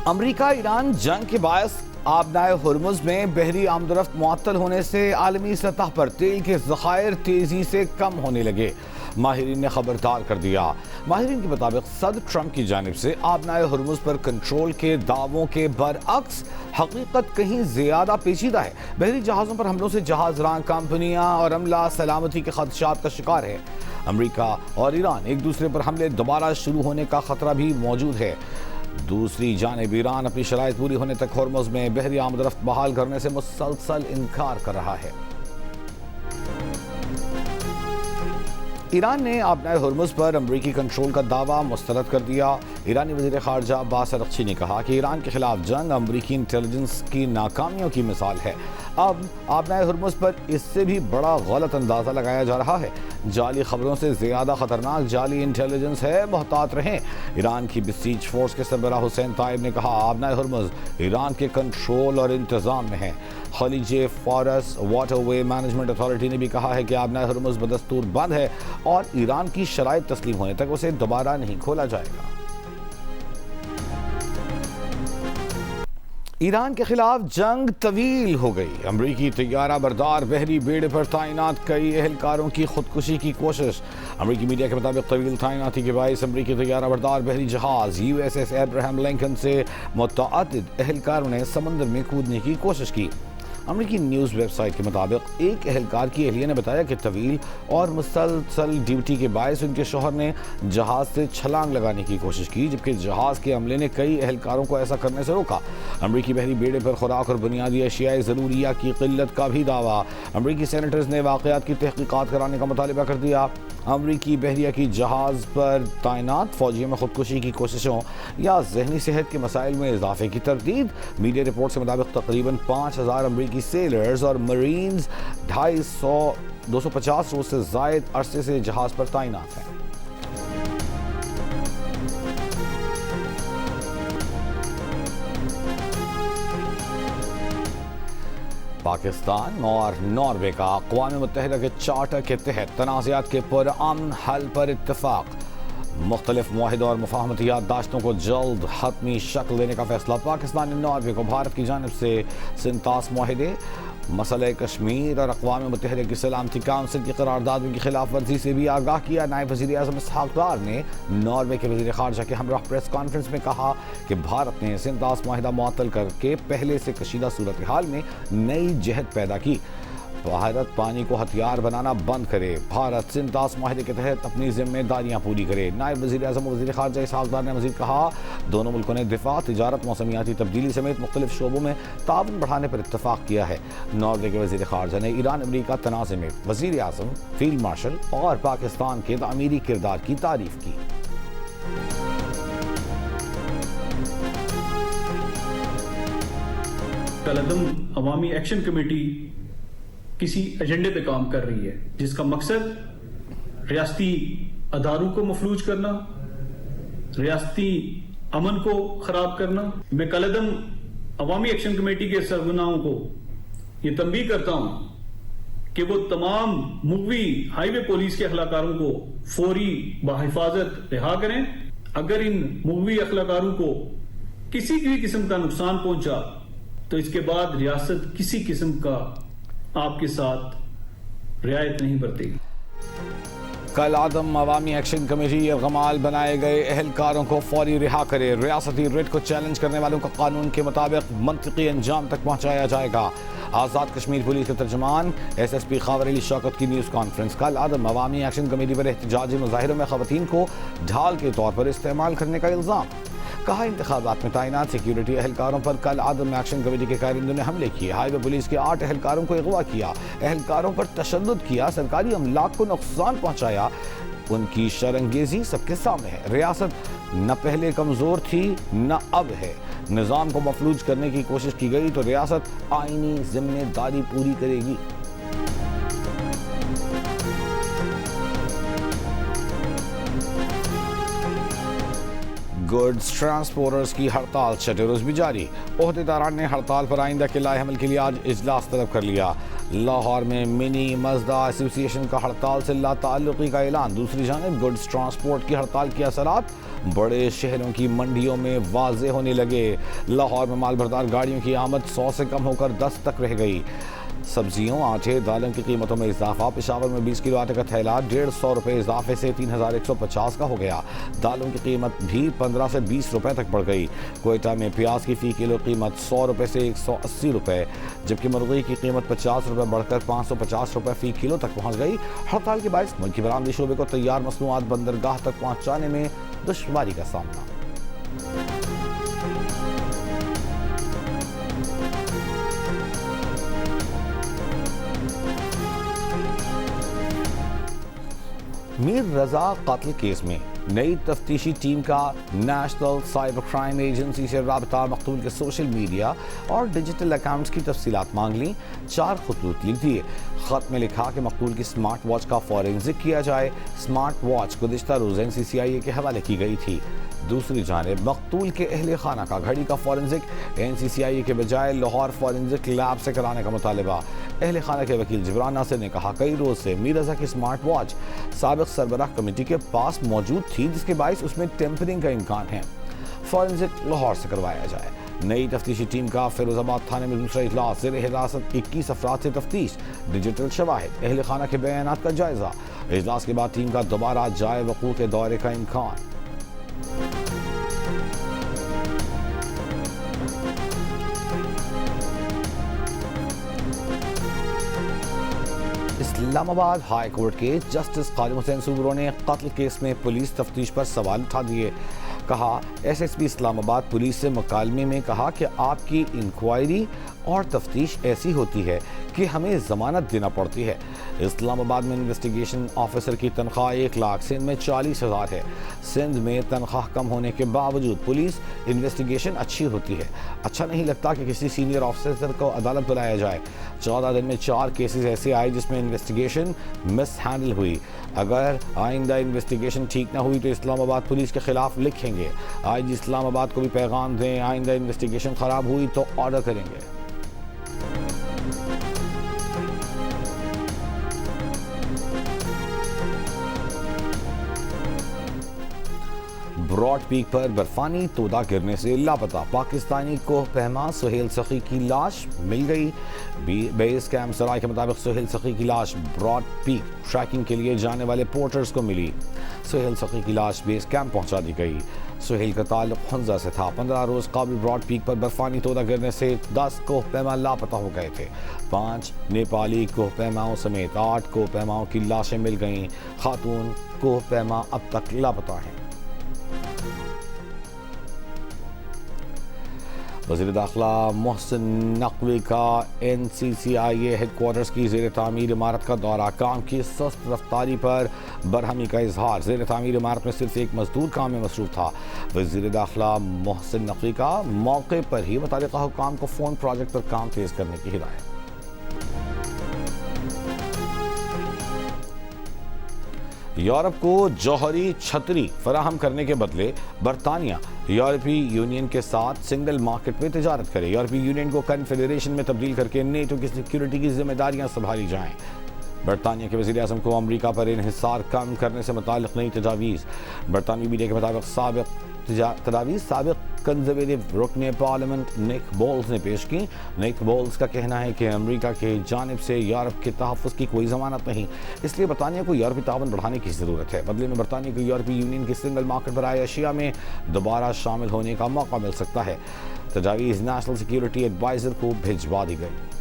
अमरीका Iran जंग के बायस आबनाए हुर्मुज में बहरी आमदरफ्त मुअत्तल होने से आलमी सतह पर तेल के ज़खायर तेजी से कम होने लगे। माहिरीन ने खबरदार कर दिया। माहिरीन के मुताबिक सदर ट्रंप की जानिब से आबनाए हुर्मुज पर कंट्रोल के दावों के बरअक्स हकीकत कहीं ज्यादा पेचीदा है। बहरी जहाज़ों पर हमलों से जहाज़रान कंपनियां और अमला सलामती के खदशात का शिकार है। अमरीका और ईरान एक दूसरे पर हमले दोबारा शुरू होने का खतरा भी मौजूद है। दूसरी जानिब ईरान अपनी शराइत पूरी होने तक हुर्मुज में बहरी आमदरफ्त बहाल करने से मुसलसल इनकार कर रहा है। ईरान ने आबनाए हुर्मुज पर अमरीकी कंट्रोल का दावा मुस्तरद कर दिया। ईरानी वज़ीर ख़ारजा अब्बास अरग़ची ने कहा कि ईरान के खिलाफ जंग अमरीकी इंटेलिजेंस की नाकामियों की मिसाल है। अब आबनाए हुर्मुज पर इससे भी बड़ा गलत अंदाज़ा लगाया जा रहा है। जाली खबरों से ज़्यादा ख़तरनाक जाली इंटेलिजेंस है, मोहतात रहें। ईरान की बसीज फोर्स के सरबराह हुसैन ताइब ने कहा आबनाए हुर्मुज ईरान के कंट्रोल और इंतज़ाम में है। खलीज फारस वाटरवे मैनेजमेंट अथॉरिटी ने भी कहा है कि आबनाए हुर्मुज बदस्तूर बंद है और ईरान की शराइत तस्लीम होने तक उसे दोबारा नहीं खोला जाएगा। ईरान के खिलाफ जंग तवील हो गई। अमरीकी तैयारा बरदार बहरी बेड़े पर तैनात कई एहलकारों की खुदकुशी की कोशिश। अमरीकी मीडिया के मुताबिक तवील तैनाती के बायस अमरीकी तैयारा बरदार बहरी जहाज USS अब्राहम लिंकन से मुतअद्दिद एहलकारों ने समंदर में कूदने की कोशिश की। अमरीकी न्यूज़ वेबसाइट के मुताबिक एक एहलकार की अहलिया ने बताया कि तवील और मुसलसल ड्यूटी के बायस उनके शौहर ने जहाज़ से छलांग लगाने की कोशिश की, जबकि जहाज़ के अमले ने कई एहलकारों को ऐसा करने से रोका। अमरीकी बहरी बेड़े पर खुराक और बुनियादी अशियाए ज़रूरिया की किल्लत का भी दावा। अमरीकी सेनेटर्स ने वाक़यात की तहकीकात कराने का मुतालिबा कर दिया। अमरीकी बहरिया की जहाज़ पर तैनात फौजियों में खुदकुशी की कोशिशों या जहनी सेहत के मसाइल में इजाफे की तरदीद। मीडिया रिपोर्ट के मुताबिक तकरीबन 5000 अमरीकी सेलर्स और मरीन्स 250 रोज से जायद अरसे से जहाज़ पर तैनात हैं। पाकिस्तान और नॉर्वे का अक़वाम मुत्तहिदा के चार्टर के तहत तनाज़ात के पुरअमन हल पर इत्तफ़ाक़। मुख्तलिफ मुआहिदों और मुफ़ाहमती याददाश्तों को जल्द हतमी शक्ल देने का फैसला। पाकिस्तान ने नॉर्वे को भारत की जानिब से सिंतास मुआहिदे, मसला कश्मीर और अक़वाम मुत्तहिदा की सलामती काउंसिल की करारदादों की खिलाफ वर्जी से भी आगाह किया। नायब वज़ीर आज़म इसहाक़ डार ने नॉर्वे के वज़ीर ख़ारजा के हमरा प्रेस कॉन्फ्रेंस में कहा कि भारत ने सिंतास मुआहिदा मुअत्तल करके पहले से कशीदा सूरत हाल में नई जहद पैदा की। भारत पानी को हथियार बनाना बंद करे। भारत सिंतास मुआहिदे के तहत अपनी जिम्मेदारियां पूरी करे। नायब वज़ीर आज़म और वज़ीर ख़ारजा इसहाक़ डार ने मज़ीद कहा दोनों मुल्कों ने दिफा, तिजारत, मौसमियाती तब्दीली समेत मुख्तलिफ शोबों में ताउन बढ़ाने पर इत्तफ़ाक़ किया है। नॉर्वे के वज़ीर ख़ारजा ने ईरान अमरीका तनाज़े में वज़ीर आज़म, फील्ड मार्शल और पाकिस्तान के तामीरी किरदार की तारीफ़ की। कलअदम अवामी एक्शन कमेटी किसी एजेंडे पे काम कर रही है जिसका मकसद रियासती अदारों को मफलूज करना, रियासती अमन को खराब करना। मैं कलअदम अवामी एक्शन कमेटी के सरगनाओं को ये तंबीह करता हूं कि वो तमाम मुगवी हाईवे पुलिस के अखलाकारों को फौरी बहिफाजत रिहा करें। अगर इन मुगवी अखलाकारों को किसी भी किस्म का नुकसान पहुंचा तो इसके बाद रियासत किसी किस्म का आपके साथ रियायत नहीं बरतेगी। कल आदम अवामी एक्शन कमेटी गमाल बनाए गए एहलकारों को फौरी रिहा करे। रियासती रेट को चैलेंज करने वालों को कानून के मुताबिक मंतकी अंजाम तक पहुंचाया जाएगा। आज़ाद कश्मीर पुलिस के तर्जमान SSP ख़ावर अली शौकत की न्यूज़ कॉन्फ्रेंस। कल आदम अवामी एक्शन कमेटी पर एहतजाजी मुजाहिरों में ख़वातीन को ढाल के तौर पर इस्तेमाल करने का इल्ज़ाम। कहा इंतखाबात में तैनात सिक्योरिटी एहलकारों पर कल आदम एक्शन कमेटी के कारिंदों ने हमले किए। हाईवे पुलिस के 8 एहलकारों को अगवा किया, एहलकारों पर तशद्दुद किया, सरकारी अमलाक को नुकसान पहुंचाया। उनकी शरंगेजी सबके सामने है। रियासत न पहले कमज़ोर थी न अब है। निज़ाम को मफलूज करने की कोशिश की गई तो रियासत आईनी जिम्मेदारी पूरी करेगी। गुड्स ट्रांसपोर्टर्स की हड़ताल छठे रोज भी जारी। ओहदेदारान ने हड़ताल पर आइंदा के लाए अमल के लिए आज इजलास तलब कर लिया। लाहौर में मिनी मजदा एसोसिएशन का हड़ताल से लाताल्लुकी का ऐलान। दूसरी जानिब गुड्स ट्रांसपोर्ट की हड़ताल के असरात बड़े शहरों की मंडियों में वाजे होने लगे। लाहौर में मालबरदार गाड़ियों की आमद 100 से कम होकर 10 तक रह गई। सब्जियों, आटे, दालों की कीमतों में इजाफा। पेशावर में 20 किलो आटे का थैला 150 रुपये इजाफे से 3150 का हो गया। दालों की कीमत भी 15 से 20 रुपये तक बढ़ गई। कोयटा में प्याज की फ़ी किलो कीमत 100 रुपये से 180 रुपये, जबकि मुर्गी की कीमत 50 रुपये बढ़कर 550 रुपये फ़ी किलो तक पहुँच गई। हड़ताल के बायस मुल्की बरामदी शोबे को तैयार मसनूआत बंदरगाह तक पहुँचाने में दुश्वारी का सामना। मीर रजा कत्ल केस में नई तफ्तीशी टीम का नेशनल साइबर क्राइम एजेंसी से राबता। मकतूल के सोशल मीडिया और डिजिटल अकाउंट्स की तफसीलात मांग ली। 4 खतूत लिख दिए। खत में लिखा कि मकतूल की स्मार्ट वॉच का फॉरेंसिक किया जाए। स्मार्ट वॉच गुज़िश्ता रोज़ NCCIA के हवाले की गई थी। दूसरी जानिब मकतूल के अहले खाना का घड़ी का फॉरेंसिक NCCIA के बजाय लाहौर फॉरेंसिक लैब से कराने का मुतालबा। अहले खाना के वकील जिब्रान नासिर ने कहा कई रोज से मीर रजा की स्मार्ट वॉच साबिक सरबराह कमेटी के पास मौजूद थी, जिसके बायस उसमें टेम्परिंग का इम्कान है। फॉरेंसिक लाहौर से करवाया जाए। नई तफ्तीशी टीम का फिरोजाबाद थाने में दूसरा इजलास। ज़ेर हिरासत 21 अफराद से तफ्तीश। डिजिटल शवाहिद, अहले खाना के बयानात का जायजा। इजलास के बाद टीम का दोबारा जाए वकूअ के दौरे का इम्कान। इस्लामाबाद हाई कोर्ट के जस्टिस खालिद हुसैन सुबरो ने कत्ल केस में पुलिस तफ्तीश पर सवाल उठा दिए। कहा SSP इस्लामाबाद पुलिस से मुकालमे में कहा कि आपकी इंक्वायरी और तफ्तीश ऐसी होती है कि हमें ज़मानत देना पड़ती है। इस्लामाबाद में इन्वेस्टिगेशन ऑफिसर की तनख्वाह 1 लाख, सिंध में 40,000 है। सिंध में तनख्वाह कम होने के बावजूद पुलिस इन्वेस्टिगेशन अच्छी होती है। अच्छा नहीं लगता कि किसी सीनियर ऑफिसर को अदालत बुलाया जाए। 14 दिन में 4 केसेस ऐसे आए जिसमें इन्वेस्टिगेशन मिस हैंडल हुई। अगर आइंदा इन्वेस्टिगेशन ठीक ना हुई तो इस्लामाबाद पुलिस के खिलाफ लिखेंगे। IG इस्लामाबाद को भी पैगाम दें, आइंदा इन्वेस्टिगेशन खराब हुई तो ऑर्डर करेंगे। ब्रॉड पीक पर बर्फानी तोदा गिरने से लापता पाकिस्तानी कोह पहमा सुहेल सखी की लाश मिल गई। बेस कैंप सराय के मुताबिक सुहेल सखी की लाश ब्रॉड पीक ट्रैकिंग के लिए जाने वाले पोर्टर्स को मिली। सुहेल सखी की लाश बेस कैंप पहुंचा दी गई। सुहेल का ताल्लुक हुंजा से था। 15 रोज काबिल ब्रॉड पीक पर बर्फानी तोदा गिरने से 10 कोह पैमा लापता हो गए थे। 5 नेपाली कोह पैमाओं समेत 8 कोह पैमाओं की लाशें मिल गईं। खातून कोह पैमा अब तक लापता हैं। वज़ीर दाखिला मोहसिन नकवी का NCCIA हेडक्वार्टर्स की ज़ेर तामीर इमारत का दौरा। काम की सुस्त रफ्तारी पर बरहमी का इजहार। ज़ेर तामीर इमारत में सिर्फ एक मजदूर काम में मसरूफ था। वज़ीर दाखिला मोहसिन नकवी का मौके पर ही मुतालिका हुक्काम को फ़ोन प्रोजेक्ट पर काम तेज़ करने की हिदायत। यूरोप को जौहरी छतरी फराहम करने के बदले बरतानिया यूरोपीय यूनियन के साथ सिंगल मार्केट में तिजारत करे। यूरोपीय यूनियन को कन्फेडरेशन में तब्दील करके नेटो की सिक्योरिटी की जिम्मेदारियां संभाली जाएं। बरतानिया के वज़ीर आज़म को अमरीका पर इन्हिसार कम करने से मुताल्लिक़ नई तजावीज़। बरतानवी मीडिया के मुताबिक साबिक़ कंजर्वेटिव रुकने पार्लियामेंट निक बोल्स ने पेश की। निक बोल्स का कहना है कि अमेरिका की जानिब से यूरोप के तहफ़्फ़ुज़ की कोई ज़मानत नहीं, इसलिए बरतानिया को यूरोपी ताउन बढ़ाने की ज़रूरत है। बदले में बरतानिया को यूरोपीय यूनियन की सिंगल मार्केट पर आए अशिया में दोबारा शामिल होने का मौका मिल सकता है। तजावीज़ नेशनल सिक्योरिटी एडवाइज़र को भिजवा दी गई।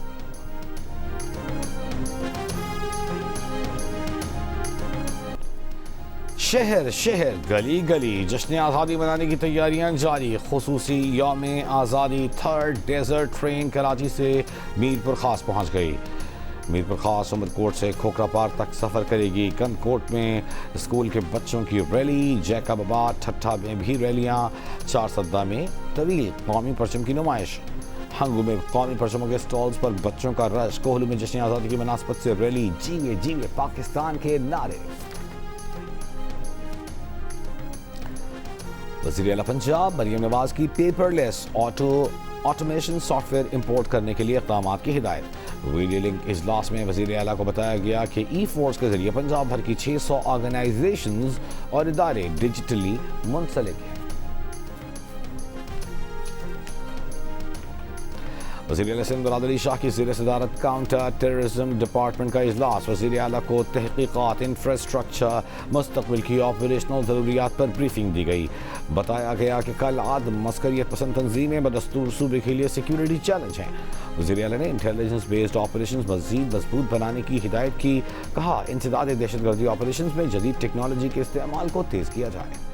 शहर शहर गली गली जश्न आज़ादी मनाने की तैयारियां जारी। खुसूसी यौम आज़ादी 3rd डेजर्ट ट्रेन कराची से मीरपुर खास पहुंच गई। मीरपुर खास उमरकोट से खोखरा पार तक सफ़र करेगी। कंदकोट में स्कूल के बच्चों की रैली, जैकबाबाद ठट्ठा में भी रैलियाँ, चारसद्दा में तवील कौमी परचम की नुमाइश, हंगू में कौमी परचमों के स्टॉल्स पर बच्चों का रश, कोहलू में जश्न आज़ादी की मुनासबत से रैली, जीवे जीवे पाकिस्तान के नारे। वज़ीर आला पंजाब मरियम नवाज की पेपरलेस ऑटोमेशन सॉफ्टवेयर इंपोर्ट करने के लिए इक़दामात की हिदायत। वीडियो लिंक इजलास में वज़ीर आला को बताया गया कि ई फोर्स के जरिए पंजाब भर की 600 ऑर्गेनाइजेशंस और इदारे डिजिटली मुंसलिक हैं। वज़ीर आला सिंध मुराद अली शाह की ज़ेर सदारत काउंटर टेररिज्म डिपार्टमेंट का इजलास। वज़ीर आला को तहकीकात, इंफ्रास्ट्रक्चर, मुस्तक़बिल की ऑपरेशनल ज़रूरियात पर ब्रीफिंग दी गई। बताया गया कि कल आद मस्करियत पसंद तंजीमें बदस्तूर सूबे के लिए सिक्योरिटी चैलेंज हैं। वज़ीर आला ने इंटेलिजेंस बेस्ड ऑपरेशन मज़ीद मजबूत बनाने की हिदायत की। कहा, इंसदाद दहशतगर्दी ऑपरेशन में जदीद टेक्नोलॉजी के इस्तेमाल को तेज़ किया जाए।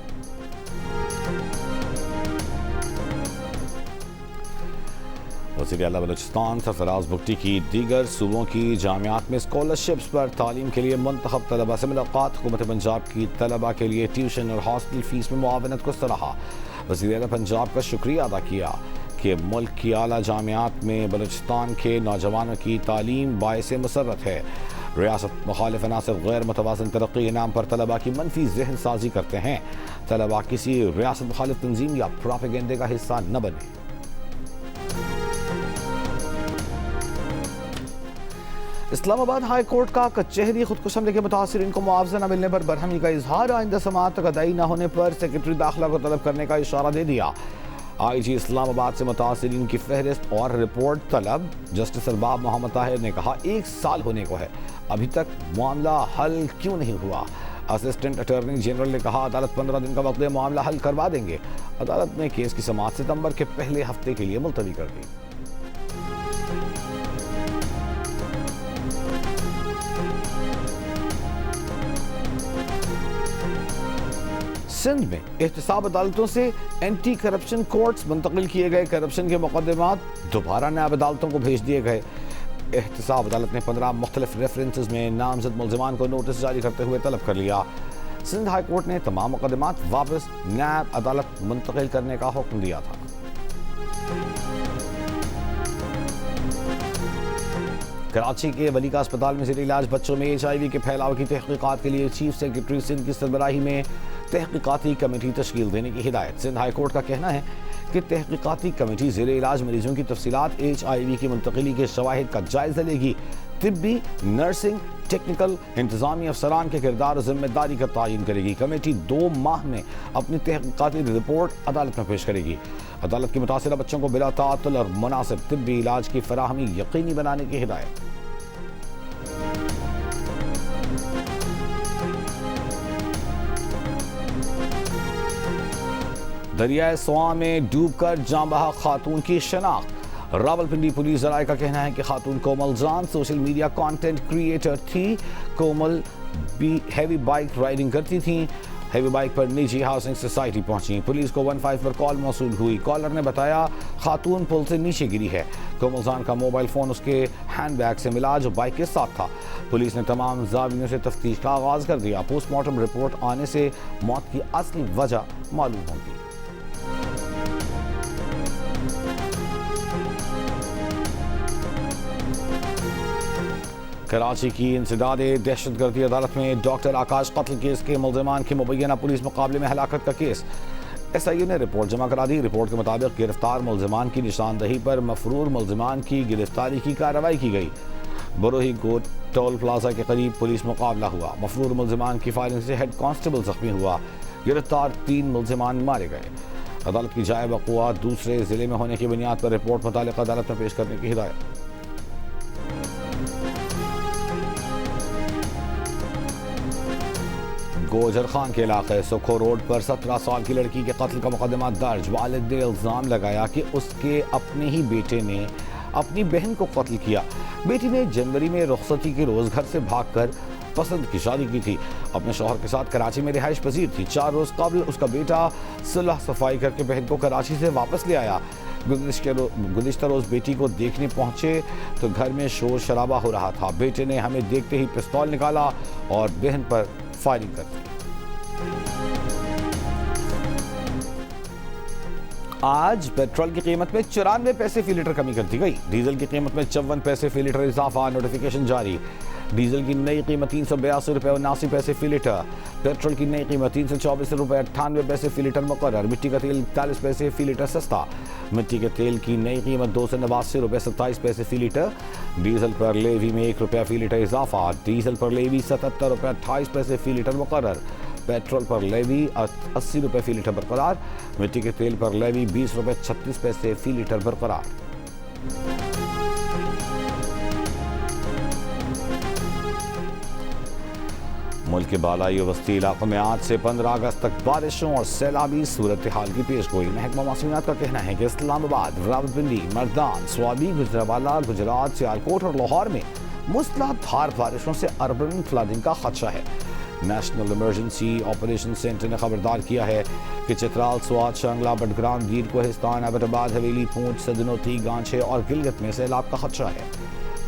वज़ीर आला बलूचिस्तान सरफराज भुट्टी की दीगर सूबों की जामियात में स्कॉलरशिप्स पर तालीम के लिए मुंतखब तलबा से मुलाकात। हुकूमत पंजाब की तलबा के लिए ट्यूशन और हॉस्टल फीस में मुआवनत को सराहा। वज़ीर आला पंजाब का शुक्रिया अदा किया कि मुल्क की आला जामियात में बलूचिस्तान के नौजवानों की तालीम बाइस मसरत है। रियासत मुखालिफ अनासर गैर मुतवाज़न तरक्की के नाम पर तलबा की मनफी जहन साजी करते हैं। तलबा किसी रियासत मुखालिफ तंजीम या प्रोपेगेंडे का हिस्सा न बने। इस्लामाबाद हाई कोर्ट का कचहरी खुदकुश हमले के मुतासिरीन को मुआवजा न मिलने पर बरहमी का इजहार। आइंदा समाअत तक अदाई न होने पर सेक्रेटरी दाखिला को तलब करने का इशारा दे दिया। IG इस्लामाबाद से मुतासिरीन की फहरिस्त और रिपोर्ट तलब। जस्टिस अरबाब मोहम्मद ताहिर ने कहा, 1 साल होने को है, अभी तक मामला हल क्यों नहीं हुआ। असिस्टेंट अटॉर्नी जनरल ने कहा, अदालत 15 दिन का वक्त दे, मामला हल करवा देंगे। अदालत ने केस की समाअत सितंबर के पहले हफ्ते के लिए मुलतवी कर दी। सिंध में एहतसाब अदालतों से एंटी करप्शन कोर्ट्स मुंतकिल किए गए। करप्शन के मुकदमात दोबारा न्याय अदालतों को भेज दिए गए। एहतसाब अदालत ने 15 मुख्तलिफ रेफरेंसेस में नामजद मुल्जिमान को नोटिस जारी करते हुए तलब कर लिया। सिंध हाई कोर्ट ने तमाम मुकदमात वापस न्याय अदालत मुंतकिल करने का हुक्म दिया था। कराची के वली का अस्पताल में ज़ेर इलाज बच्चों में HIV के फैलाव की तहकीकात के लिए चीफ सेक्रेटरी सिंध की सरबराही में तहकीकाती कमेटी तश्कील देने की हिदायत। सिंध हाई कोर्ट का कहना है कि तहकीकाती कमेटी ज़ेर इलाज मरीजों की तफसीलात, HIV की मुंतकिली के शवाहिद का जायजा लेगी। तिब्बी, नर्सिंग, टेक्निकल, इंतजामी अफसरान के किरदार और जिम्मेदारी का तयन करेगी। कमेटी 2 माह में अपनी तहकीकाती रिपोर्ट अदालत में पेश करेगी। अदालत की मुतासिरा बच्चों को बिला ताअत्तुल और मुनासिब तिब्बी इलाज की फराहमी यकीनी बनाने की हिदायत। दरियाए स्वां में डूबकर जान बहा खातून की शनाख्त। रावलपिंडी पुलिस जराये का कहना है कि खातून कोमल जान सोशल मीडिया कंटेंट क्रिएटर थी। कोमल हैवी बाइक राइडिंग करती थी। हैवी बाइक पर निजी हाउसिंग सोसाइटी पहुंची। पुलिस को 15 पर कॉल मौसूल हुई। कॉलर ने बताया खातून पुल से नीचे गिरी है। कोमल जान का मोबाइल फोन उसके हैंडबैग से मिला जो बाइक के साथ था। पुलिस ने तमाम ज़ावियों से तफ्तीश का आगाज कर दिया। पोस्टमार्टम रिपोर्ट आने से मौत की असली वजह मालूम होगी। कराची की इंसदाद दहशतगर्दी अदालत में डॉक्टर आकाश कत्ल केस के मुल्जिमान के मुबैना पुलिस मुकाबले में हलाकत का केस। SIU ने रिपोर्ट जमा करा दी। रिपोर्ट के मुताबिक गिरफ्तार मुल्जिमान की निशानदही पर मफरूर मुल्जिमान की गिरफ्तारी की कार्रवाई की गई। बरोही गोट टोल प्लाजा के करीब पुलिस मुकाबला हुआ। मफरूर मुल्जिमान की फायरिंग से हेड कांस्टेबल जख्मी हुआ। गिरफ्तार 3 मुल्जिमान मारे गए। अदालत की जाए वक़ुआ दूसरे जिले में होने की बुनियाद पर रिपोर्ट मुतालिका अदालत में पेश करने की हिदायत। गोजर खान के इलाके सुखो रोड पर 17 साल की लड़की के कत्ल का मुकदमा दर्ज। वालिद ने इल्ज़ाम लगाया कि उसके अपने ही बेटे ने अपनी बहन को कत्ल किया। बेटी ने जनवरी में रुखसती के रोज़ घर से भागकर पसंद की शादी की थी। अपने शौहर के साथ कराची में रिहाइश पजीर थी। 4 रोज़ कबल उसका बेटा सुलह सफाई करके बहन को कराची से वापस ले आया। गुज़िश्ता रोज़ बेटी को देखने पहुंचे तो घर में शोर शराबा हो रहा था। बेटे ने हमें देखते ही पिस्तौल निकाला और बहन पर फायरिंग कर दी। आज पेट्रोल की कीमत में 94 पैसे फी लीटर कमी कर दी गई। डीजल की कीमत में 54 पैसे फी लीटर इजाफा, नोटिफिकेशन जारी। डीजल की नई कीमत 382 रुपये 79 पैसे फी लीटर। पेट्रोल की नई कीमत 324 रुपये 98 पैसे फी लीटर मुकर्रर। मिट्टी का तेल 41 पैसे फी लीटर सस्ता। मिट्टी के तेल की नई कीमत 289 रुपये 27 पैसे फी लीटर। डीजल पर लेवी में 1 रुपया फी लीटर इजाफा। डीजल पर लेवी 77 रुपये 28 पैसे फी लीटर मुकर्रर। पेट्रोल पर लेवी 80 रुपये फी लीटर बरकरार। मिट्टी के तेल पर लेवी 20 रुपये 36 पैसे फी लीटर बरकरार। मुल्क के बालाई वस्ती इलाकों में आज से 15 अगस्त तक बारिशों और सैलाबी सूरत हाल की पेशगोई। महकमा मौसमियात का कहना है कि इस्लामाबाद, रावलपिंडी, मर्दान, स्वाबी, गुजरावाला, गुजरात, सियालकोट और लाहौर में मूसलाधार बारिशों से अर्बन फ्लडिंग का खदशा है। नेशनल इमरजेंसी ऑपरेशन सेंटर ने खबरदार किया है कि चित्राल, स्वात, शंगला, बडग्राम, गीर, कोहिस्तान, एबटाबाद, हवेली, पूंछ, सदनोती, गांछे और गिलगित में सैलाब का खदशा है।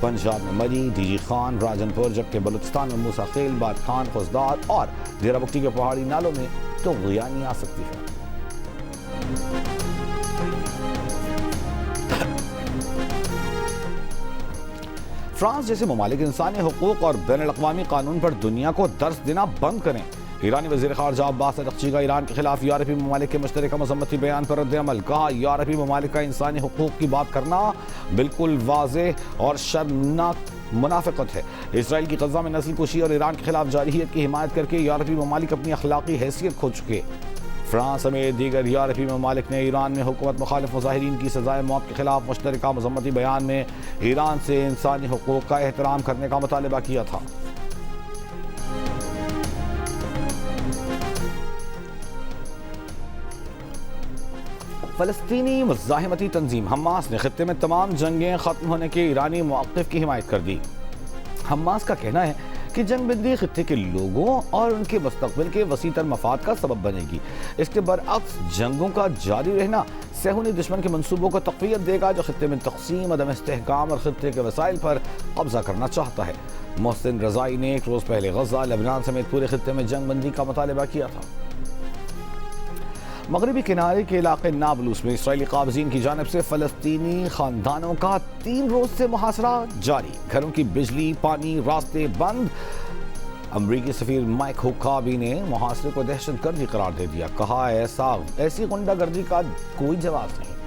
पंजाब में मरी, डीजी खान, राजनपुर, जबकि बलूचिस्तान में मूसा खेल, बाद खान, खुजदार और देरा बुक्टी के पहाड़ी नालों में तो गुयानी आ सकती है। फ्रांस जैसे ममालिक इंसानी हुकूक और बैनुल-अक़वामी कानून पर दुनिया को दर्स देना बंद करें। ईरानी वज़ीर ख़ारजा अब्बास अरग़ची का ईरान के खिलाफ यूरोपीय ममालिक के मुश्तरका मज़म्मती बयान पर रद्द-ए-अमल। कहा, यूरोपीय ममालिक का इंसानी हुकूक की बात करना बिल्कुल वाज़ेह और शर्मनाक मुनाफ़िक़त है। इसराइल की ग़ज़ा में नस्ल कुशी और ईरान के खिलाफ जारहियत की हिमायत करके यूरोपीय ममालिक अपनी अखलाकी हैसियत खो चुके। फ्रांस समेत दीगर यूरोपीय ममालिक ने ईरान में हुकूमत मुखालिफ मुज़ाहिरीन की सज़ाए मौत के खिलाफ मुश्तरका मज़म्मती बयान में ईरान से इंसानी हुकूक का एहतराम करने का मुतालबा किया था। फ़लस्तीनी मुज़ाहिमती तंजीम हमास ने खित्ते में तमाम जंगें ख़त्म होने के ईरानी मौक़िफ़ की हिमायत कर दी। हमास का कहना है कि जंगबंदी खित्ते के लोगों और उनके मुस्तक़बिल के वसीतर मफाद का सबब बनेगी। इसके बरअक्स जंगों का जारी रहना सहूनी दुश्मन के मंसूबों को तक़वियत देगा, जो खित्ते में तक़सीम, अदम इस्तेहकाम और खित्ते के वसाइल पर कब्जा करना चाहता है। मोहसिन रज़ाई ने एक रोज़ पहले गज़ा, लेबनान समेत पूरे खित्ते में जंगबंदी का मुतालबा किया था। मगरबी किनारे के इलाके नाबलूस में इसराइली काबज़ीन की जानिब से फ़लस्तीनी ख़ानदानों का 3 रोज़ से मुहासरा जारी। घरों की बिजली, पानी, रास्ते बंद। अमरीकी सफ़ीर माइक हुक्काबी ने मुहासरे को दहशतगर्दी करार दे दिया। कहा, ऐसी गुंडागर्दी का कोई जवाब नहीं।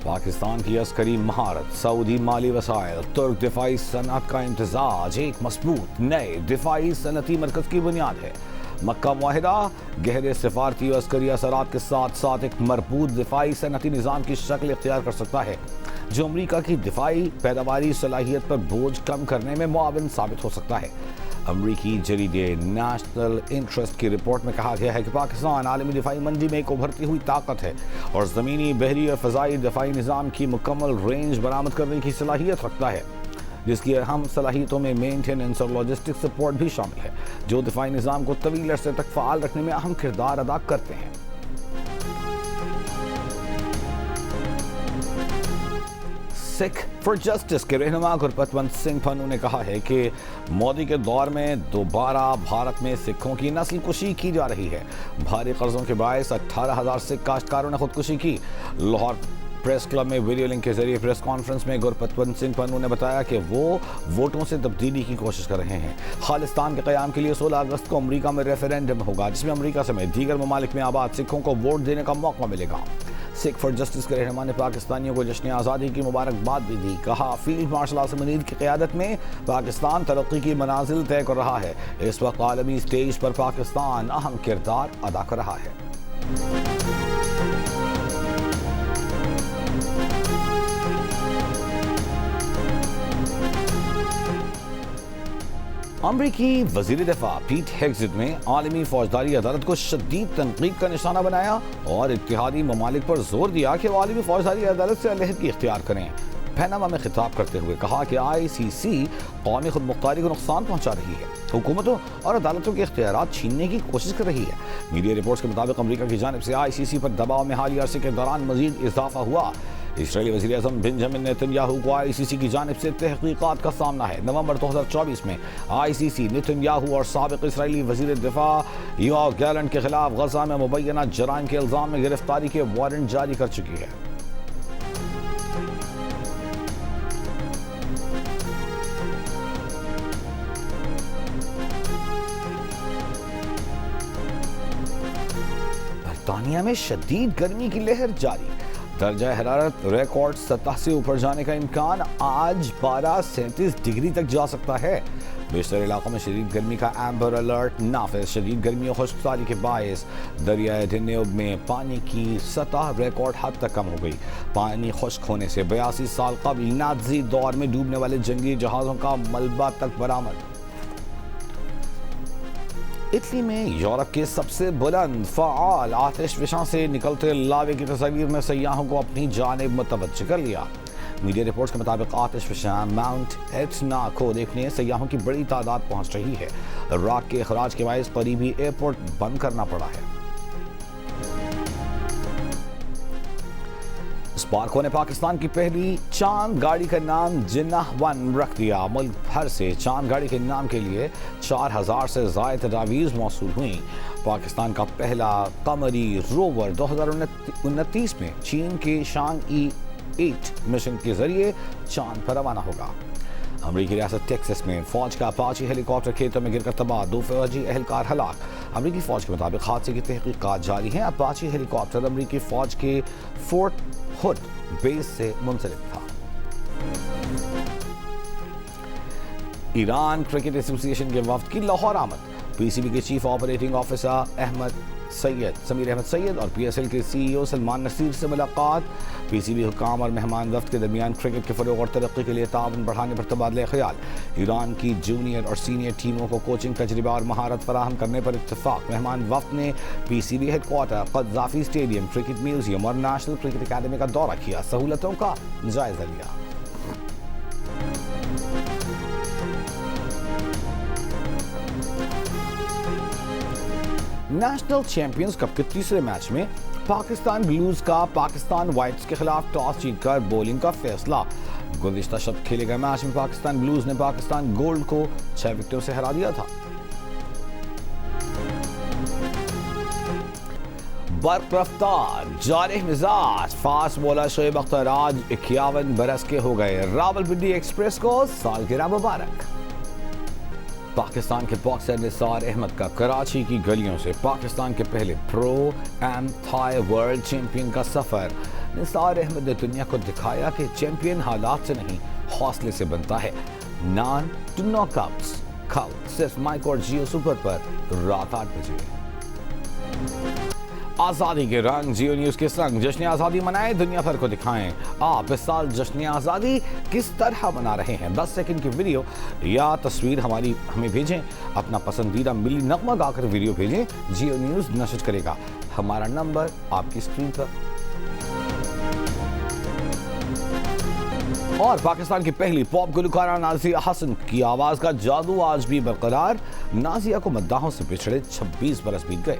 पाकिस्तान की अस्करी महारत, सऊदी माली वसाइल, तुर्क दिफाई सनअत का इम्तजाज एक मजबूत नए दिफाई सनती मरकज़ की बुनियाद है। मक्का मुआहिदा गहरे सिफारती और अस्करी असरात के साथ साथ एक मरबूत दिफाई सनती निज़ाम की शक्ल इख्तियार कर सकता है, जो अमरीका की दिफाई पैदावारी सलाहियत पर बोझ कम करने में मुआविन साबित हो सकता है। अमरीकी जरीदे नेशनल इंटरेस्ट की रिपोर्ट में कहा गया है कि पाकिस्तान आलमी दिफाई मंडी में एक उभरती हुई ताकत है और ज़मीनी, बहरी और फ़ज़ाई दिफाई निज़ाम की मुकम्मल रेंज बरामद करने की सलाहियत रखता है, जिसकी अहम सलाहियतों में मेंटेनेंस और लॉजिस्टिक सपोर्ट भी शामिल है, जो दिफाई निज़ाम को तवील अरसे तक फ़ाल रखने में अहम किरदार अदा करते हैं। सिख फॉर जस्टिस के रहनुमा गुरपतवंत सिंह पन्नू ने कहा है कि मोदी के दौर में दोबारा भारत में सिखों की नस्ल कुशी की जा रही है। भारी कर्जों के बायस 18,000 सिख काश्तकारों ने खुदकुशी की। लाहौर प्रेस क्लब में वीडियो लिंक के जरिए प्रेस कॉन्फ्रेंस में गुरपतवंत सिंह पन्नू ने बताया कि वो वोटों से तब्दीली की कोशिश कर रहे हैं। खालिस्तान के क़याम के लिए 16 अगस्त को अमरीका में रेफरेंडम होगा, जिसमें अमरीका समेत दीगर ममालिक में आबाद सिखों को वोट देने का मौका मिलेगा। सिख फॉर जस्टिस के रहनुमा ने पाकिस्तानियों को जश्न आज़ादी की मुबारकबाद भी दी। कहा, फील्ड मार्शल आसिम मुनीर की क़यादत में पाकिस्तान तरक्की की मनाजिल तय कर रहा है। इस वक्त आलमी स्टेज पर पाकिस्तान अहम किरदार अदा कर रहा है। अमरीकी वज़ीर दिफा पीट हेग्ज़ेट ने आलमी फौजदारी अदालत को शदीद तनकीद का निशाना बनाया और इत्तेहादी ममालिक पर जोर दिया कि वो आलमी फौजदारी अदालत से अलहदगी इख्तियार करें। पनामा में खिताब करते हुए कहा कि ICC कौमी खुदमुख्तारी को नुकसान पहुंचा रही है, हुकूमतों और अदालतों के इख्तियारात छीनने की कोशिश कर रही है। मीडिया रिपोर्ट्स के मुताबिक अमरीका की जानिब से ICC पर दबाव में हालिया अरसे के दौरान मजीद इजाफा हुआ। इसराइली वज़ीर-ए-आज़म बेंजामिन नेतन्याहू को ICC की जानिब से तहकीकात का सामना है। नवंबर 2024 में ICC नेतन्याहू और साबिक इसराइली वज़ीर दिफा योआव गैलेंट के खिलाफ गजा में मुबैना जराइम के इल्जाम में गिरफ्तारी के वारंट जारी कर चुकी है। बर्तानिया में शदीद गर्मी की लहर जारी, दर्जा हरारत रिकॉर्ड सतह से ऊपर जाने का इम्कान, आज 37 डिग्री तक जा सकता है। बेशतर इलाकों में शदीद गर्मी का एम्बर अलर्ट नाफिज। शदीद गर्मी और खुश्कसारी के बायस दरियाए डैन्यूब में पानी की सतह रिकॉर्ड हद तक कम हो गई। पानी खुश्क होने से 82 साल कबल नाज़ी दौर में डूबने वाले जंगी जहाज़ों का मलबा तक बरामद। इटली में यूरोप के सबसे बुलंद फ़आल आतिशफ़शां से निकलते लावे की तस्वीर में सयाहों को अपनी जानिब मुतवज्जह कर लिया। मीडिया रिपोर्ट्स के मुताबिक आतिशफ़शां माउंट एटना को देखने सयाहों की बड़ी तादाद पहुंच रही है। राख के अखराज के बायस करीबी एयरपोर्ट बंद करना पड़ा है। स्पार्को ने पाकिस्तान की पहली चांद गाड़ी का नाम जिन्नाह-1 रख दिया। मुल्क भर से चांद गाड़ी के नाम के लिए 4000 से ज़ायद तजावीज़ मौसूल हुई। पाकिस्तान का पहला कमरी रोवर 2029 में चीन के शांग-ई-8 मिशन के जरिए चांद पर रवाना होगा। अमरीकी रियासत टेक्सास में फौज का अपाची हेलीकॉप्टर खेतों में गिरकर तबाह, 2 फौजी एहलकार हलाक। अमरीकी फौज के मुताबिक हादसे की तहकीकात जारी है। अपाची हेलीकॉप्टर अमरीकी फौज के फोर्ट हुड बेस से मुंसलिक था। ईरान क्रिकेट एसोसिएशन के वफ्द की लाहौर आमद। PCB के chief operating officer Sameer Ahmed Syed और PSL के CEO सलमान नसीर से मुलाकात। PCB हुकाम और मेहमान वफ्द के दरमियान क्रिकेट के फरोग और तरक्की के लिए ताउन बढ़ाने पर तबादला ख्याल। ईरान की जूनियर और सीनियर टीमों को कोचिंग तजर्बा और महारत फराहम करने पर इत्तेफाक। मेहमान वफ्द ने PCB headquarter, Gaddafi stadium, cricket museum और नेशनल क्रिकेट अकादमी का दौरा किया, सहूलतों का जायजा लिया। नेशनल चैंपियंस कप के तीसरे मैच में पाकिस्तान ब्लूज का पाकिस्तान व्हाइट्स के खिलाफ टॉस जीतकर बॉलिंग का फैसला। गुज़िश्ता शब खेले गए मैच में पाकिस्तान ब्लूज ने पाकिस्तान गोल्ड को 6 विकेटों से हरा दिया था। बर्क रफ्तार जारिह मिजाज फास्ट बॉलर शोएब अख्तर आज 51 बरस के हो गए। रावलपिंडी एक्सप्रेस को सालगिरह मुबारक। पाकिस्तान के बॉक्सर निसार अहमद का कराची की गलियों से पाकिस्तान के पहले pro Muay Thai world champion का सफर। निसार अहमद ने दुनिया को दिखाया कि चैंपियन हालात से नहीं हौसले से बनता है। नान टू नॉकआउट्स कल सिर्फ माइक और जियो सुपर पर रात 8 बजे। आज़ादी के रंग जियो न्यूज़ के संग जश्न आज़ादी मनाएं, दुनिया भर को दिखाएं आप इस साल जश्न आज़ादी किस तरह मना रहे हैं। 10 सेकंड की वीडियो या तस्वीर हमें भेजें। अपना पसंदीदा मिली नगमा गाकर वीडियो भेजें, जियो न्यूज़ नशर करेगा। हमारा नंबर आपकी स्क्रीन पर। और पाकिस्तान की पहली पॉप गुलकारा नाज़िया हसन की आवाज़ का जादू आज भी बरकरार। नाज़िया को मद्दाहों से पिछड़े 26 बरस बीत गए।